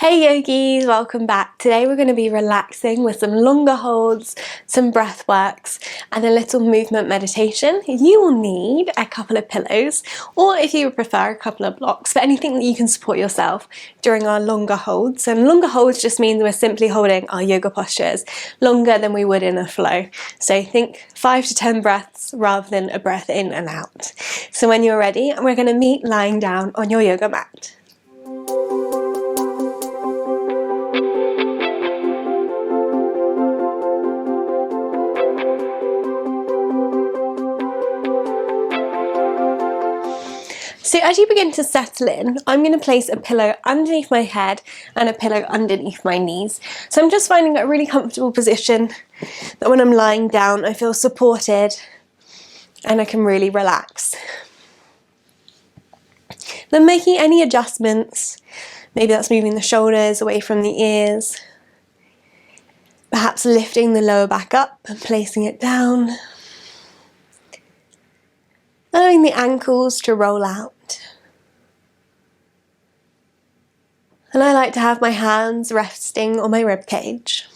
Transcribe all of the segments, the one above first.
Hey yogis, welcome back. Today we're going to be relaxing with some longer holds, some breath works and a little movement meditation. You will need a couple of pillows, or if you prefer, a couple of blocks, but anything that you can support yourself during our longer holds. And longer holds just means we're simply holding our yoga postures longer than we would in a flow. So think 5 to 10 breaths rather than a breath in and out. So when you're ready, we're going to meet lying down on your yoga mat. So as you begin to settle in, I'm going to place a pillow underneath my head and a pillow underneath my knees. So I'm just finding a really comfortable position that when I'm lying down I feel supported and I can really relax. Then making any adjustments, maybe that's moving the shoulders away from the ears, perhaps lifting the lower back up and placing it down, allowing the ankles to roll out. And I like to have my hands resting on my rib cage.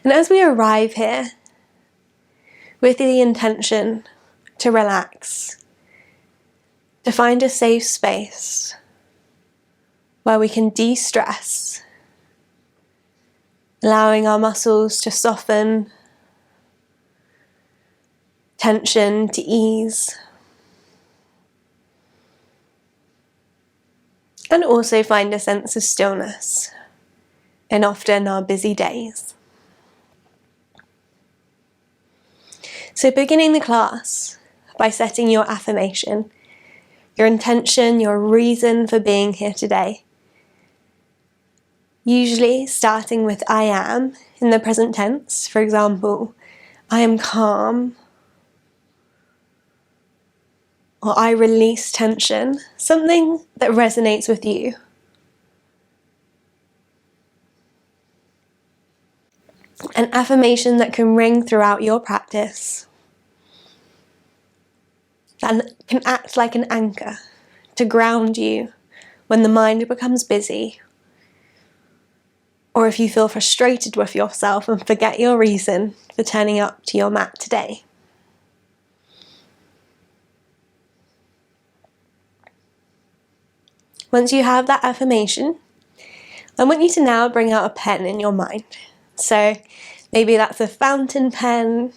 And as we arrive here, with the intention to relax, to find a safe space where we can de-stress, allowing our muscles to soften, tension to ease, and also find a sense of stillness in often our busy days. So beginning the class by setting your affirmation, your intention, your reason for being here today. Usually starting with I am in the present tense. For example, I am calm, or I release tension, something that resonates with you. An affirmation that can ring throughout your practice and can act like an anchor to ground you when the mind becomes busy, or if you feel frustrated with yourself and forget your reason for turning up to your mat today. Once you have that affirmation, I want you to now bring out a pen in your mind. So maybe that's a fountain pen,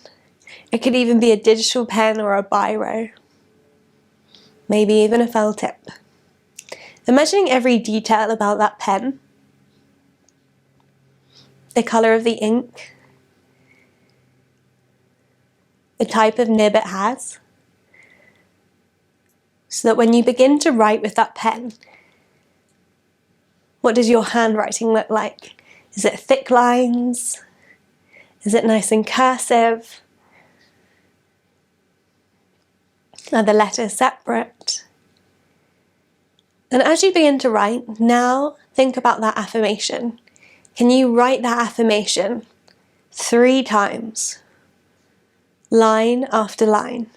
it could even be a digital pen or a biro, maybe even a felt tip. Imagining every detail about that pen, the colour of the ink, the type of nib it has, so that when you begin to write with that pen, what does your handwriting look like? Is it thick lines? Is it nice and cursive? Are the letters separate? And as you begin to write, now think about that affirmation. Can you write that affirmation 3 times, line after line?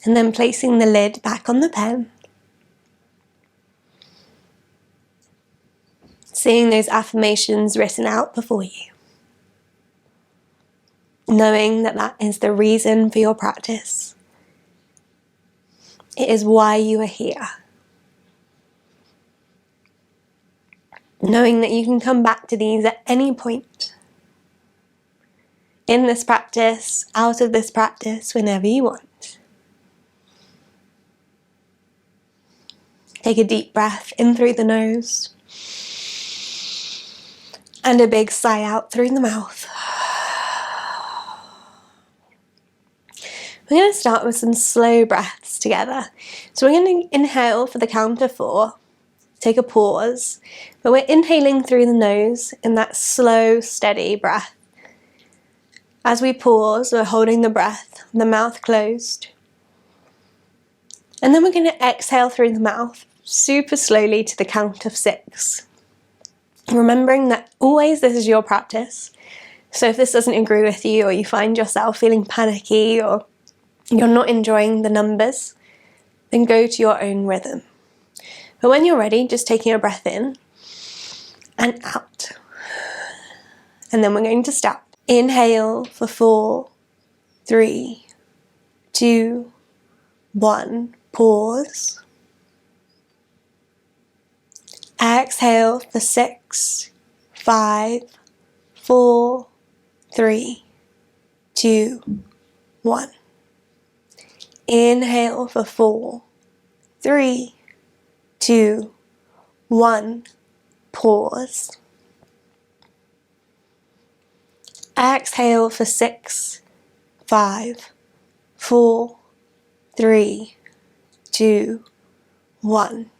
And then placing the lid back on the pen. Seeing those affirmations written out before you. Knowing that that is the reason for your practice. It is why you are here. Knowing that you can come back to these at any point. In this practice, out of this practice, whenever you want. Take a deep breath in through the nose and a big sigh out through the mouth. We're going to start with some slow breaths together. So we're going to inhale for the count of 4, take a pause, but we're inhaling through the nose in that slow, steady breath. As we pause, we're holding the breath, the mouth closed. And then we're going to exhale through the mouth, super slowly to the count of 6. Remembering that always this is your practice. So if this doesn't agree with you, or you find yourself feeling panicky, or you're not enjoying the numbers, then go to your own rhythm. But when you're ready, just taking a breath in and out. And then we're going to stop. Inhale for 4, 3, 2, 1. Pause. Exhale for 6, 5, 4, 3, 2, 1. Inhale for 4, 3, 2, 1. Pause. Exhale for 6, 5, 4, 3, 2, 1.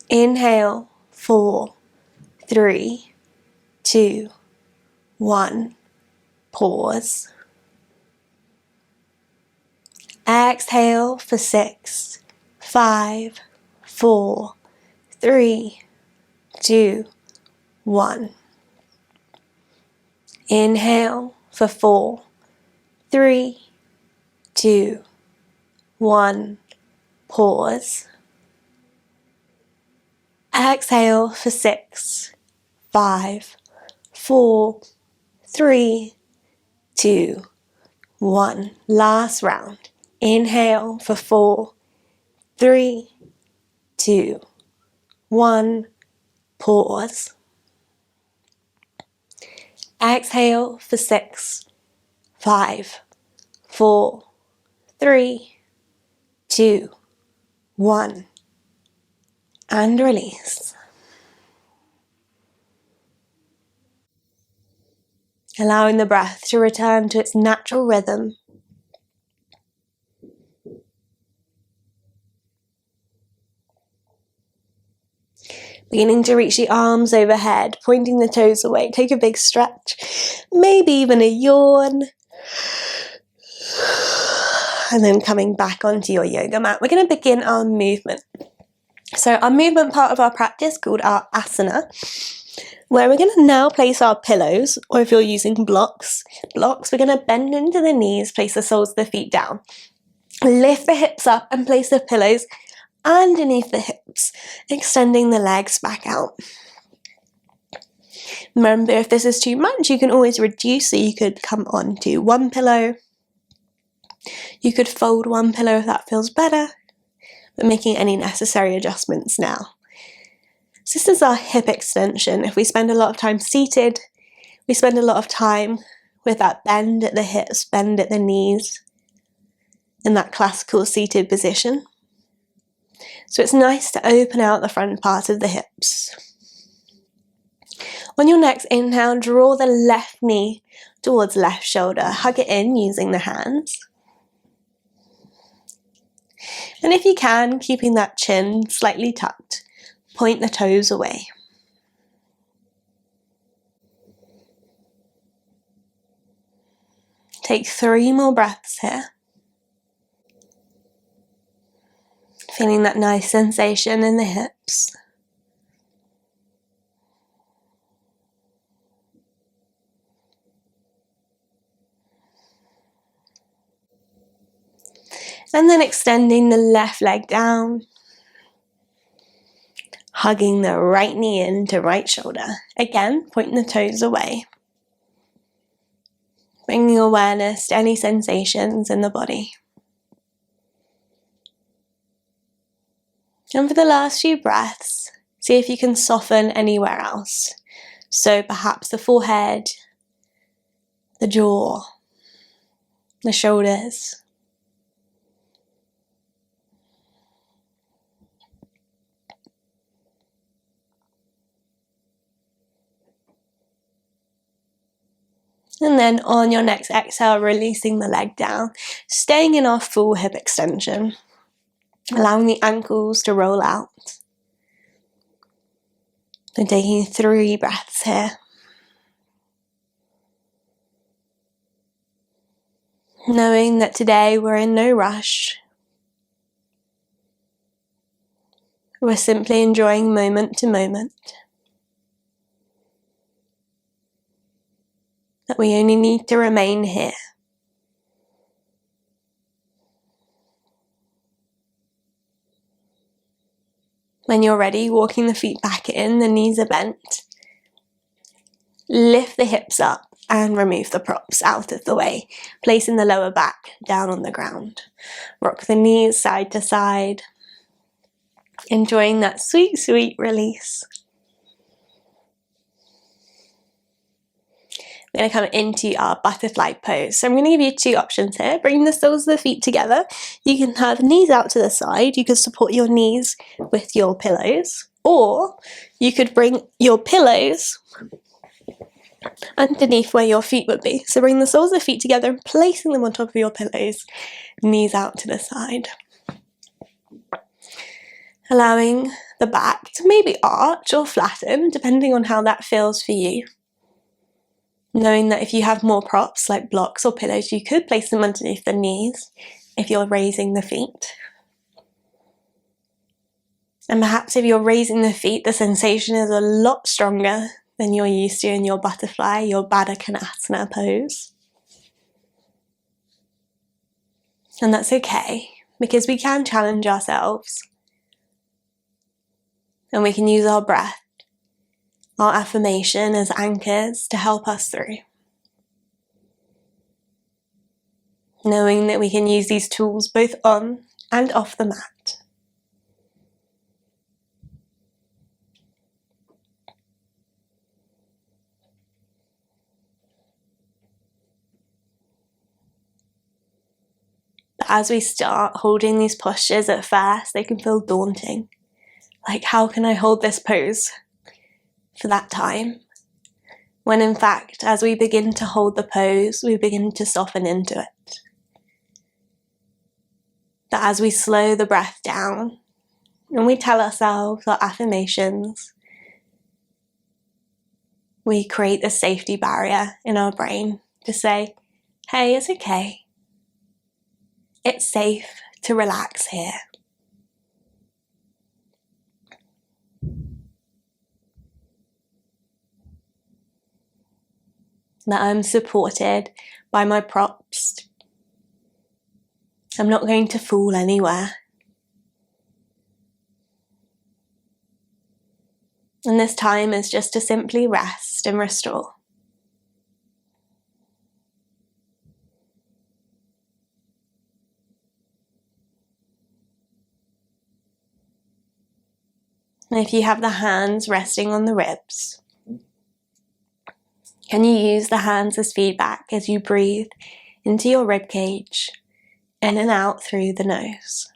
Inhale, 4, 3, 2, 1. Pause. Exhale for 6, 5, 4, 3, 2, 1. Inhale for 4, 3, 2, 1. Pause. Exhale for 6, 5, 4, 3, 2, 1. Last round. Inhale for 4, 3, 2, 1. Pause. Exhale for 6, 5, 4, 3, 2, 1. And release. Allowing the breath to return to its natural rhythm. Beginning to reach the arms overhead, pointing the toes away. Take a big stretch, maybe even a yawn. And then coming back onto your yoga mat. We're going to begin our movement. So our movement part of our practice, called our asana, where we're going to now place our pillows, or if you're using blocks, we're going to bend into the knees, place the soles of the feet down. Lift the hips up and place the pillows underneath the hips, extending the legs back out. Remember, if this is too much, you can always reduce, so you could come onto one pillow. You could fold one pillow if that feels better, but making any necessary adjustments now. So this is our hip extension. If we spend a lot of time seated, we spend a lot of time with that bend at the hips, bend at the knees, in that classical seated position. So it's nice to open out the front part of the hips. On your next inhale, draw the left knee towards left shoulder. Hug it in using the hands. And if you can, keeping that chin slightly tucked, point the toes away. Take 3 more breaths here. Feeling that nice sensation in the hips. And then extending the left leg down. Hugging the right knee into right shoulder. Again, pointing the toes away. Bringing awareness to any sensations in the body. And for the last few breaths, see if you can soften anywhere else. So perhaps the forehead, the jaw, the shoulders. And then on your next exhale, releasing the leg down, staying in our full hip extension, allowing the ankles to roll out. And taking 3 breaths here. Knowing that today we're in no rush. We're simply enjoying moment to moment. That we only need to remain here. When you're ready, walking the feet back in, the knees are bent. Lift the hips up and remove the props out of the way, placing the lower back down on the ground. Rock the knees side to side, enjoying that sweet, sweet release. We're going to come into our butterfly pose. So I'm going to give you 2 options here. Bring the soles of the feet together. You can have knees out to the side. You can support your knees with your pillows. Or you could bring your pillows underneath where your feet would be. So bring the soles of the feet together and placing them on top of your pillows. Knees out to the side. Allowing the back to maybe arch or flatten, depending on how that feels for you. Knowing that if you have more props like blocks or pillows, you could place them underneath the knees if you're raising the feet. And perhaps if you're raising the feet, the sensation is a lot stronger than you're used to in your butterfly, your Baddha Konasana pose. And that's okay, because we can challenge ourselves. And we can use our breath, our affirmation as anchors to help us through. Knowing that we can use these tools both on and off the mat. But as we start holding these postures at first, they can feel daunting. Like, how can I hold this pose for that time? When in fact, as we begin to hold the pose, we begin to soften into it. That as we slow the breath down and we tell ourselves our affirmations, we create a safety barrier in our brain to say, hey, it's okay. It's safe to relax here. That I'm supported by my props. I'm not going to fall anywhere. And this time is just to simply rest and restore. And if you have the hands resting on the ribs, can you use the hands as feedback as you breathe into your rib cage, in and out through the nose?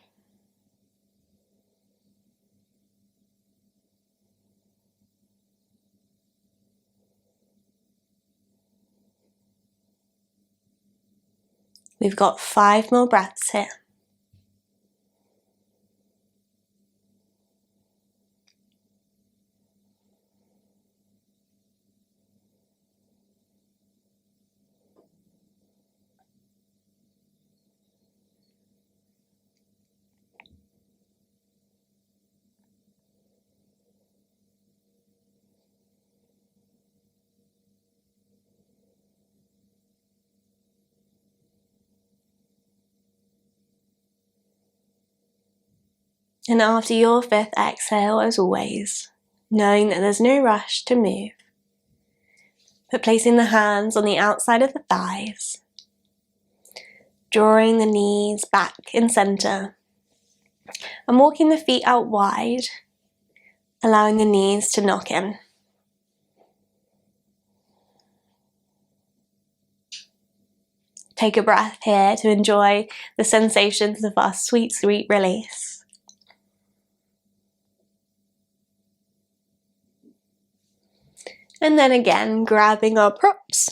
We've got 5 more breaths here. And after your 5th exhale, as always, knowing that there's no rush to move, but placing the hands on the outside of the thighs, drawing the knees back in center, and walking the feet out wide, allowing the knees to knock in. Take a breath here to enjoy the sensations of our sweet, sweet release. And then again, grabbing our props.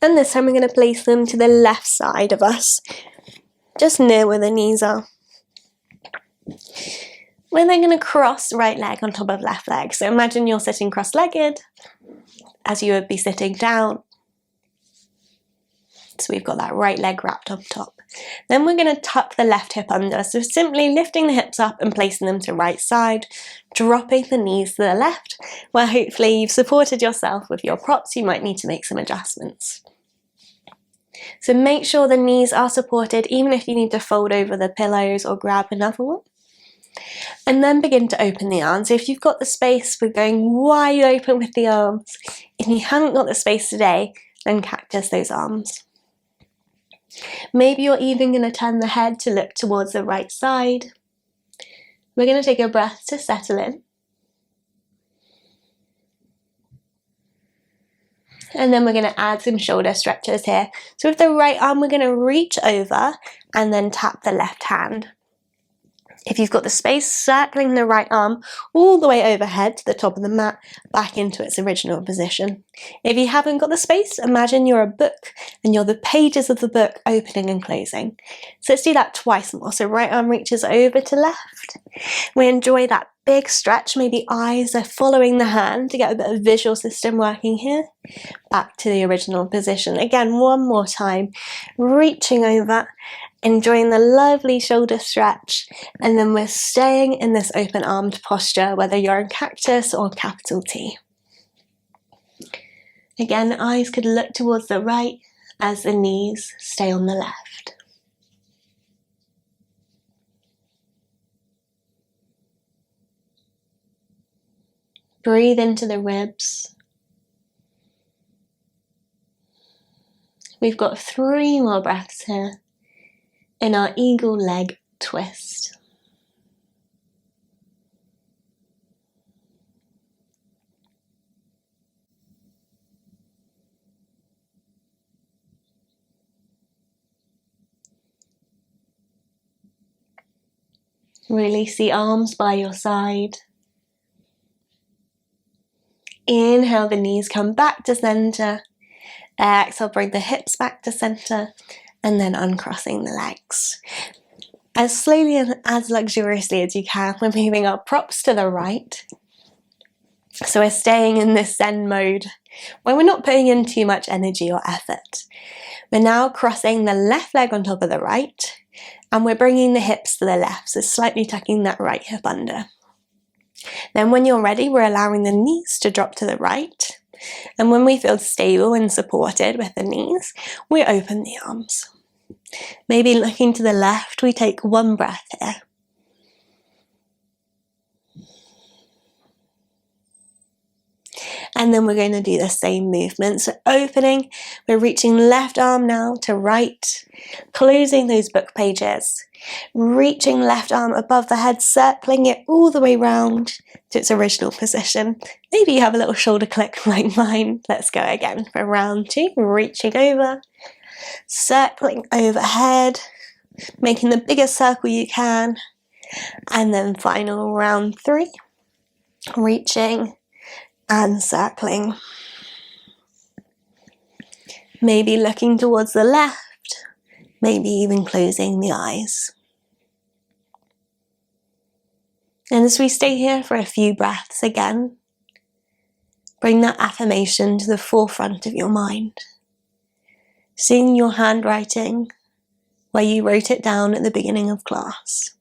And this time we're going to place them to the left side of us, just near where the knees are. We're then going to cross right leg on top of left leg. So imagine you're sitting cross-legged as you would be sitting down. So we've got that right leg wrapped on top. Then we're going to tuck the left hip under. So simply lifting the hips up and placing them to right side, dropping the knees to the left, where hopefully you've supported yourself with your props. You might need to make some adjustments. So make sure the knees are supported, even if you need to fold over the pillows or grab another one. And then begin to open the arms. So if you've got the space, we're going wide open with the arms. If you haven't got the space today, then cactus those arms. Maybe you're even going to turn the head to look towards the right side. We're going to take a breath to settle in. And then we're going to add some shoulder stretches here. So with the right arm, we're going to reach over and then tap the left hand. If you've got the space, circling the right arm all the way overhead to the top of the mat, back into its original position. If you haven't got the space, imagine you're a book and you're the pages of the book opening and closing. So let's do that twice more. So right arm reaches over to left. We enjoy that big stretch. Maybe eyes are following the hand to get a bit of visual system working here. Back to the original position. Again, one more time. Reaching over, enjoying the lovely shoulder stretch, and then we're staying in this open armed posture, whether you're in cactus or capital T. Again, the eyes could look towards the right as the knees stay on the left. Breathe into the ribs. We've got 3 more breaths here in our eagle leg twist. Release the arms by your side. Inhale, the knees come back to center. Exhale, bring the hips back to center, and then uncrossing the legs. As slowly and as luxuriously as you can, we're moving our props to the right. So we're staying in this Zen mode where we're not putting in too much energy or effort. We're now crossing the left leg on top of the right, and we're bringing the hips to the left, so slightly tucking that right hip under. Then when you're ready, we're allowing the knees to drop to the right. And when we feel stable and supported with the knees, we open the arms. Maybe looking to the left, we take 1 breath here. And then we're going to do the same movement. So opening, we're reaching left arm now to right, closing those book pages, reaching left arm above the head, circling it all the way round to its original position. Maybe you have a little shoulder click like mine. Let's go again for round 2, reaching over, circling overhead, making the biggest circle you can, and then final round 3, reaching and circling. Maybe looking towards the left, maybe even closing the eyes. And as we stay here for a few breaths again, bring that affirmation to the forefront of your mind. Seeing your handwriting where you wrote it down at the beginning of class.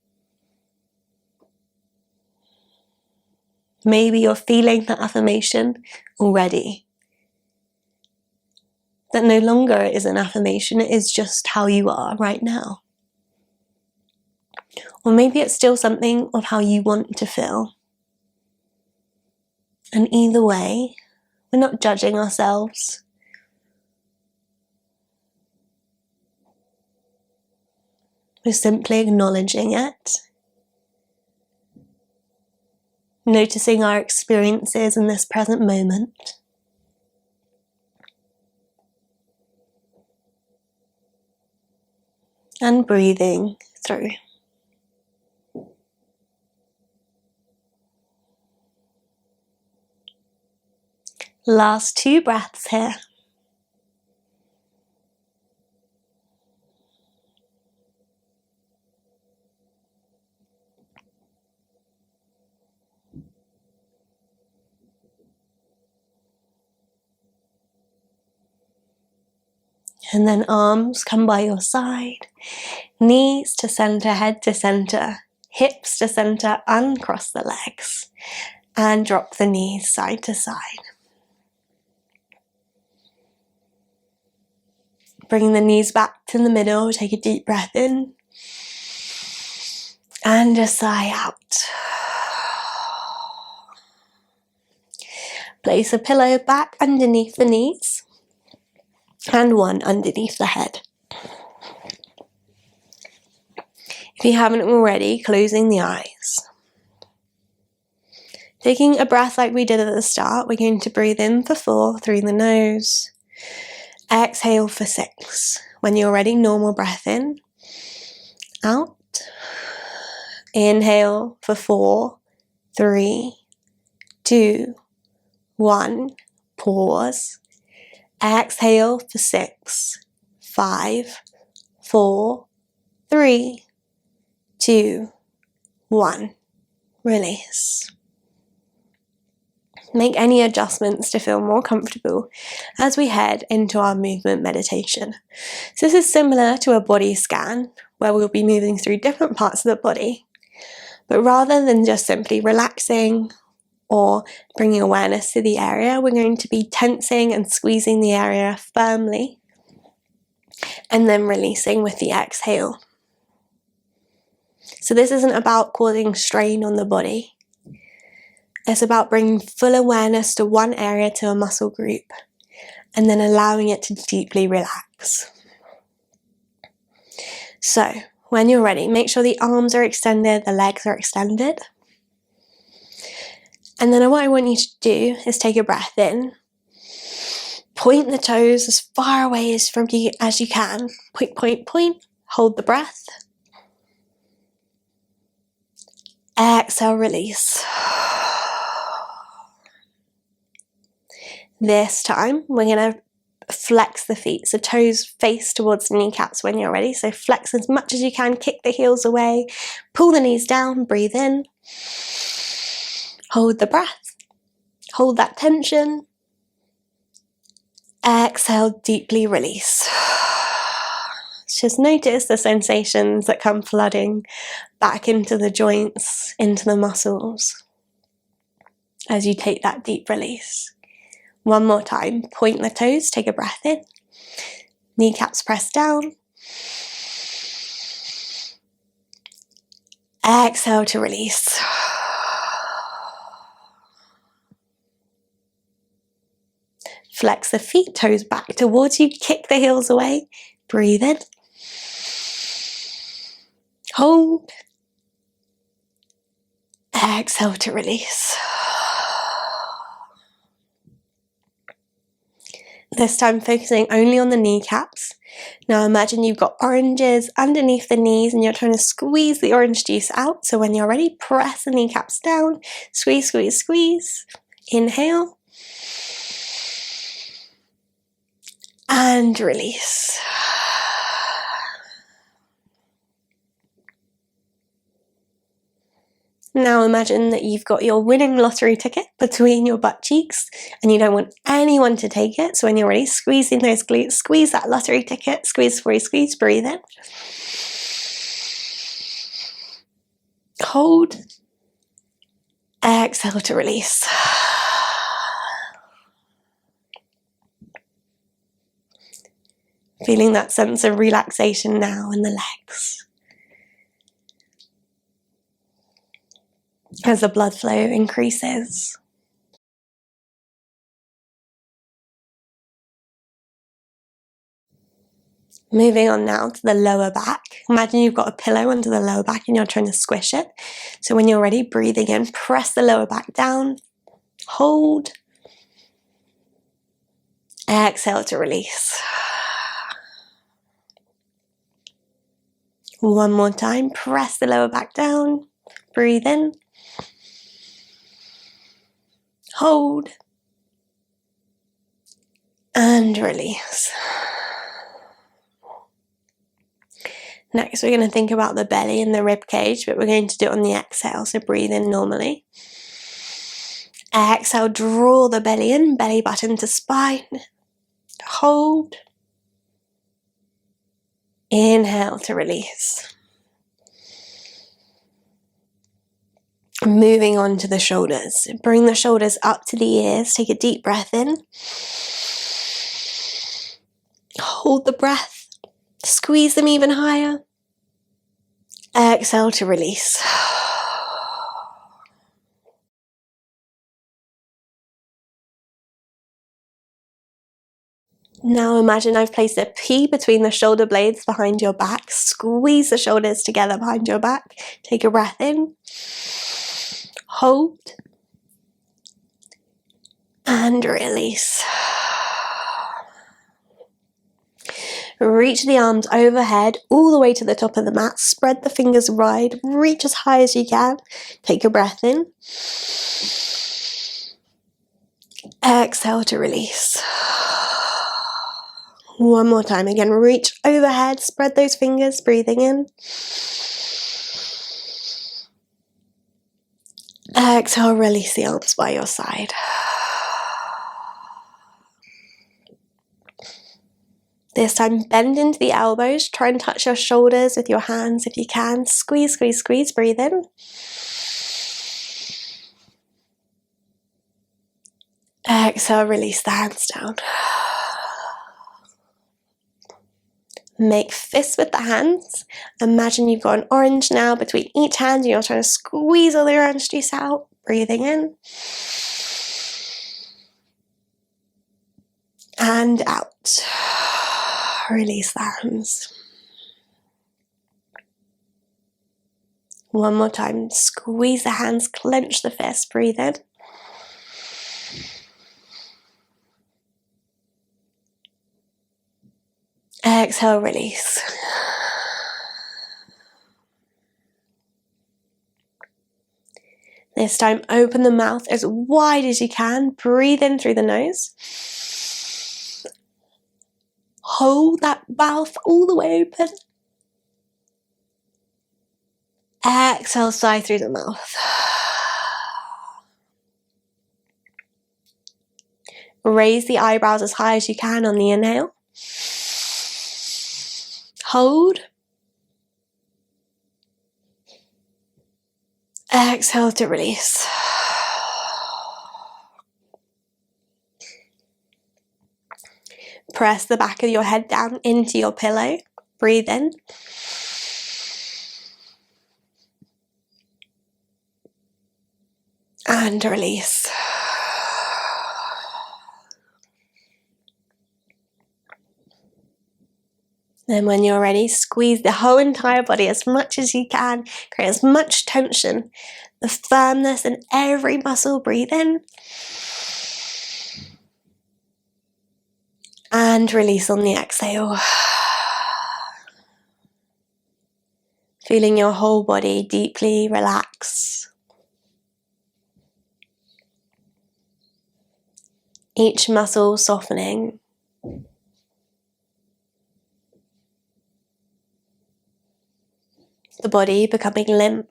Maybe you're feeling that affirmation already. That no longer is an affirmation, it is just how you are right now. Or maybe it's still something of how you want to feel. And either way, we're not judging ourselves. We're simply acknowledging it. Noticing our experiences in this present moment. And breathing through. Last 2 breaths here. And then arms come by your side, knees to center, head to center, hips to center, uncross the legs, and drop the knees side to side. Bring the knees back to the middle, take a deep breath in, and a sigh out. Place a pillow back underneath the knees, and one underneath the head. If you haven't already, closing the eyes. Taking a breath like we did at the start, we're going to breathe in for 4 through the nose. Exhale for 6. When you're ready, normal breath in. Out. Inhale for 4, 3, 2, 1. Pause. Exhale for 6, 5, 4, 3, 2, 1. Release. Make any adjustments to feel more comfortable as we head into our movement meditation. So this is similar to a body scan where we'll be moving through different parts of the body, but rather than just simply relaxing or bringing awareness to the area, we're going to be tensing and squeezing the area firmly and then releasing with the exhale. So this isn't about causing strain on the body. It's about bringing full awareness to one area, to a muscle group, and then allowing it to deeply relax. So, when you're ready, make sure the arms are extended, the legs are extended. And then what I want you to do is take a breath in. Point the toes as far away from you as you can. Point, point, point. Hold the breath. Exhale, release. This time, we're going to flex the feet. So toes face towards the kneecaps when you're ready. So flex as much as you can, kick the heels away, pull the knees down, breathe in. Hold the breath. Hold that tension. Exhale, deeply release. Just notice the sensations that come flooding back into the joints, into the muscles, as you take that deep release. One more time, point the toes, take a breath in. Kneecaps press down. Exhale to release. Flex the feet, toes back towards you, kick the heels away. Breathe in. Hold. Exhale to release. This time focusing only on the kneecaps. Now imagine you've got oranges underneath the knees and you're trying to squeeze the orange juice out. So when you're ready, press the kneecaps down. Squeeze, squeeze, squeeze. Inhale. And release. Now imagine that you've got your winning lottery ticket between your butt cheeks and you don't want anyone to take it. So when you're ready, squeezing those glutes, squeeze that lottery ticket, squeeze, squeeze, squeeze, breathe in. Hold. Exhale to release. Feeling that sense of relaxation now in the legs. As the blood flow increases. Moving on now to the lower back. Imagine you've got a pillow under the lower back and you're trying to squish it. So when you're ready, breathing in, press the lower back down. Hold. Exhale to release. One more time, press the lower back down. Breathe in. Hold. And release. Next, we're going to think about the belly and the rib cage, but we're going to do it on the exhale. So breathe in normally. Exhale, draw the belly in, belly button to spine. Hold. Inhale to release. Moving on to the shoulders. Bring the shoulders up to the ears. Take a deep breath in. Hold the breath. Squeeze them even higher. Exhale to release. Now imagine I've placed a P between the shoulder blades behind your back. Squeeze the shoulders together behind your back. Take a breath in. Hold. And release. Reach the arms overhead, all the way to the top of the mat. Spread the fingers wide. Reach as high as you can. Take a breath in. Exhale to release. One more time. Again, reach overhead. Spread those fingers. Breathing in. Exhale, release the arms by your side. This time, bend into the elbows. Try and touch your shoulders with your hands if you can. Squeeze, squeeze, squeeze. Breathe in. Exhale, release the hands down. Make fists with the hands. Imagine you've got an orange now between each hand and you're trying to squeeze all the orange juice out. Breathing in. And out. Release the hands. One more time. Squeeze the hands, clench the fist. Breathe in. Exhale, release. This time, open the mouth as wide as you can. Breathe in through the nose. Hold that mouth all the way open. Exhale, sigh through the mouth. Raise the eyebrows as high as you can on the inhale. Hold. Exhale to release. Press the back of your head down into your pillow. Breathe in. And release. Then when you're ready, squeeze the whole entire body as much as you can. Create as much tension, the firmness in every muscle. Breathe in. And release on the exhale. Feeling your whole body deeply relax. Each muscle softening. The body becoming limp.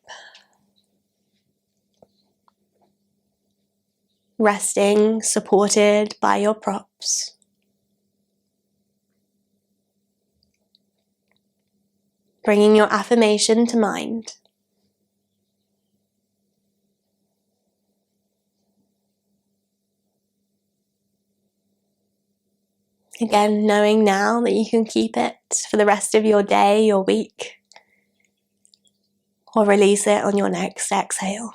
Resting, supported by your props. Bringing your affirmation to mind. Again, knowing now that you can keep it for the rest of your day, your week, or release it on your next exhale.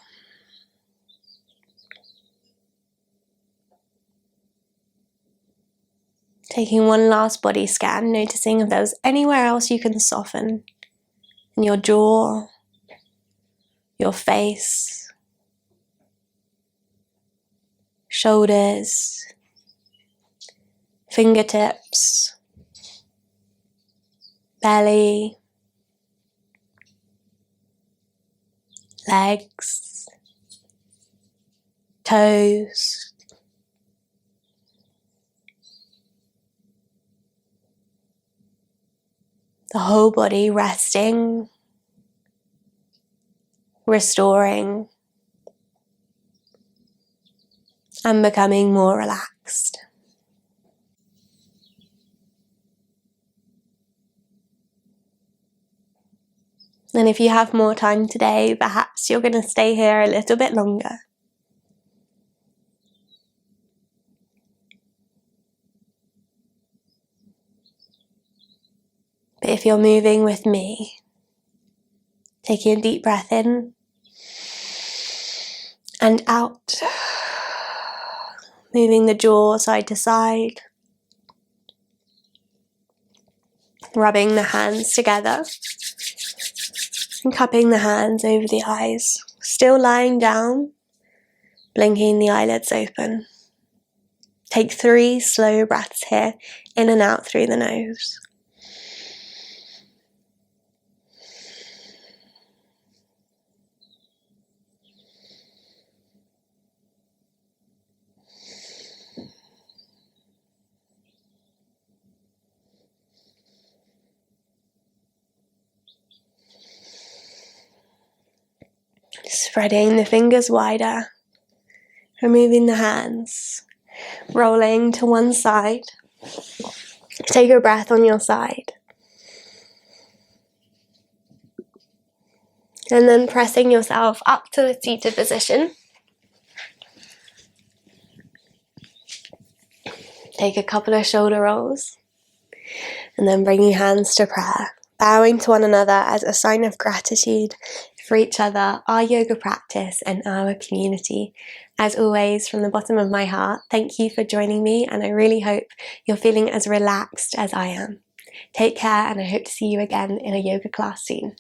Taking one last body scan, noticing if there was anywhere else you can soften. In your jaw, your face, shoulders, fingertips, belly, legs, toes, the whole body resting, restoring, and becoming more relaxed. And if you have more time today, perhaps you're going to stay here a little bit longer. But if you're moving with me, taking a deep breath in and out, moving the jaw side to side, rubbing the hands together and cupping the hands over the eyes, still lying down, blinking the eyelids open. Take 3 slow breaths here, in and out through the nose. Spreading the fingers wider, removing the hands, rolling to one side. Take a breath on your side. And then pressing yourself up to a seated position. Take a couple of shoulder rolls. And then bringing hands to prayer, bowing to one another as a sign of gratitude for each other, our yoga practice and our community. As always, from the bottom of my heart, thank you for joining me, and I really hope you're feeling as relaxed as I am. Take care, and I hope to see you again in a yoga class soon.